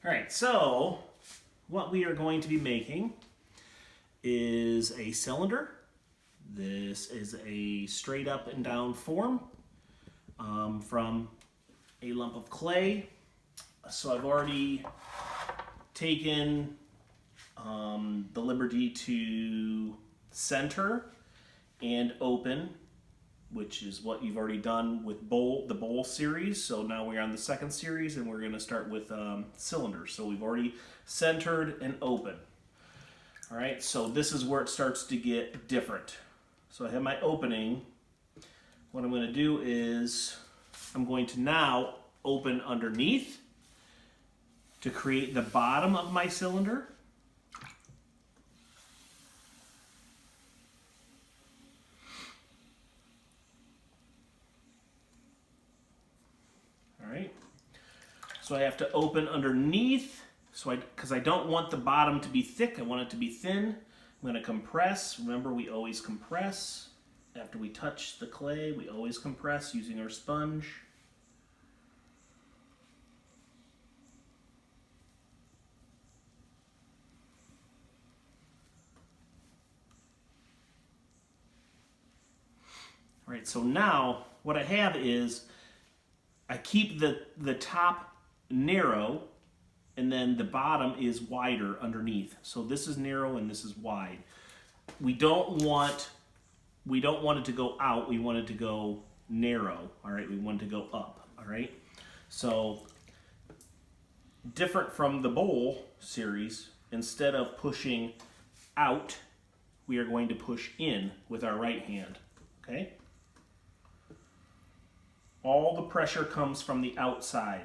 All right, so what we are going to be making is a cylinder. This is a straight up and down form from a lump of clay. So I've already taken the liberty to center and open, which is what you've already done with the bowl series. So now we're on the second series and we're going to start with cylinders. So we've already centered and open. All right, so this is where it starts to get different. So I have my opening. What I'm going to do is I'm going to now open underneath to create the bottom of my cylinder. All right. So I have to open underneath, because I don't want the bottom to be thick, I want it to be thin. I'm going to compress. Remember, we always compress. After we touch the clay, we always compress using our sponge. All right, so now what I have is I keep the top narrow and then the bottom is wider underneath. So this is narrow and this is wide. We don't want it to go out, we want it to go narrow, all right? We want it to go up, all right? So different from the bowl series, instead of pushing out, we are going to push in with our right hand, okay? All the pressure comes from the outside,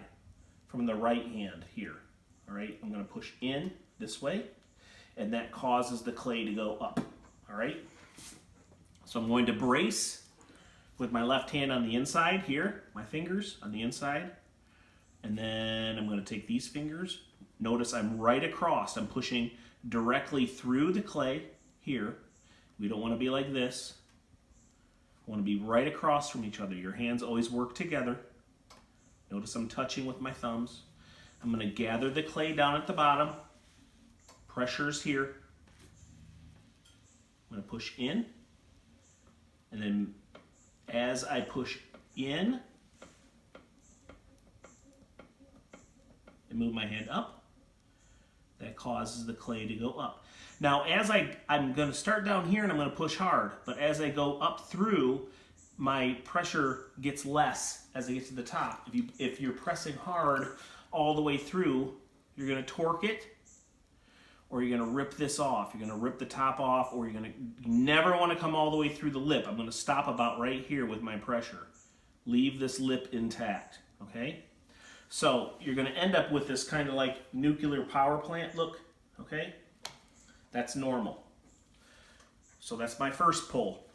from the right hand here. All right, I'm going to push in this way, and that causes the clay to go up. All right, so I'm going to brace with my left hand on the inside here, my fingers on the inside, and then I'm going to take these fingers. Notice I'm right across. I'm pushing directly through the clay here. We don't want to be like this. I want to be right across from each other. Your hands always work together. Notice I'm touching with my thumbs. I'm going to gather the clay down at the bottom. Pressure's here. I'm going to push in. And then as I push in, and move my hand up, that causes the clay to go up. Now, as I'm going to start down here and I'm going to push hard, but as I go up through, my pressure gets less as I get to the top. If you're pressing hard all the way through, you're going to torque it, or you're going to rip this off. You're going to rip the top off, or you never want to come all the way through the lip. I'm going to stop about right here with my pressure. Leave this lip intact, okay? So you're going to end up with this kind of like nuclear power plant look, okay? That's normal. So that's my first pull.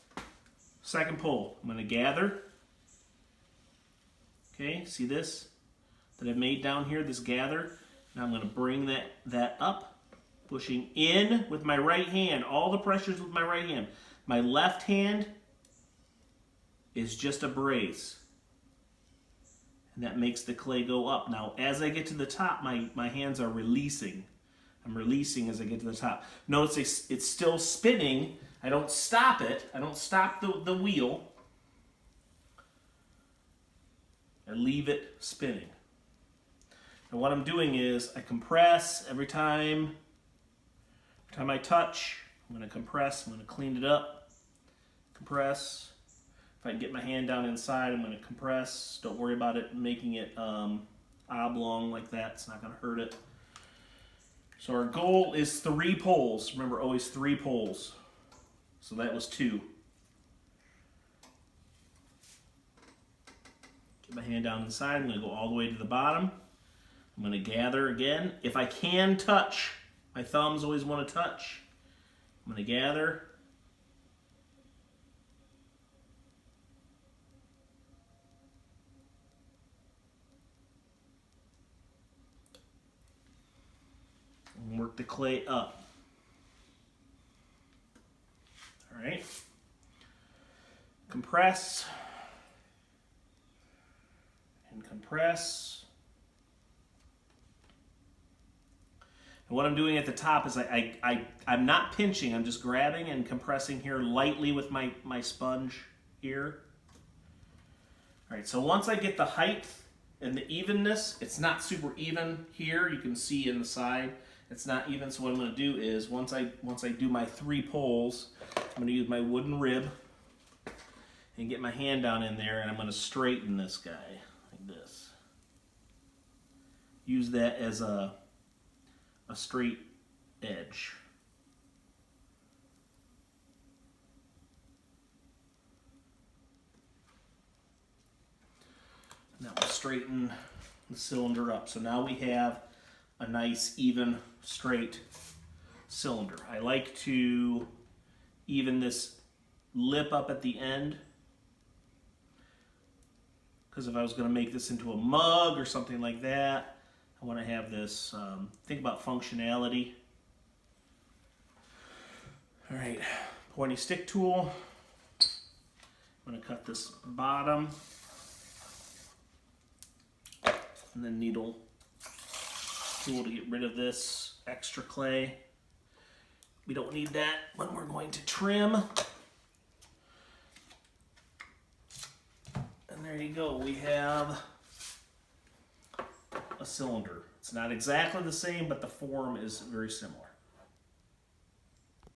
Second pull, I'm going to gather. Okay, see this that I've made down here, this gather? Now I'm going to bring that up, pushing in with my right hand. All the pressure's with my right hand. My left hand is just a brace. And that makes the clay go up. Now, as I get to the top, my hands are releasing. I'm releasing as I get to the top. Notice it's still spinning. I don't stop it. I don't stop the wheel. I leave it spinning. And what I'm doing is I compress every time I touch. I'm going to compress. I'm going to clean it up. Compress. If I can get my hand down inside, I'm going to compress. Don't worry about it making it oblong like that. It's not going to hurt it. So our goal is 3 pulls. Remember, always 3 pulls. So that was 2. Get my hand down inside. I'm going to go all the way to the bottom. I'm going to gather again. If I can touch, my thumbs always want to touch. I'm going to gather. And work the clay up. All right. Compress. And compress. And what I'm doing at the top is I'm not pinching, I'm just grabbing and compressing here lightly with my sponge here. All right, so once I get the height and the evenness, it's not super even here. You can see in the side, it's not even. So what I'm going to do is once I do my 3 poles, I'm going to use my wooden rib and get my hand down in there, and I'm going to straighten this guy like this. Use that as a straight edge. Now we'll straighten the cylinder up. So now we have a nice, even, straight cylinder. I like to even this lip up at the end, because if I was going to make this into a mug or something like that, I want to have this, think about functionality. All right, pointy stick tool. I'm going to cut this bottom. And then needle tool to get rid of this extra clay. We don't need that when we're going to trim. And there you go, we have a cylinder. It's not exactly the same, but the form is very similar.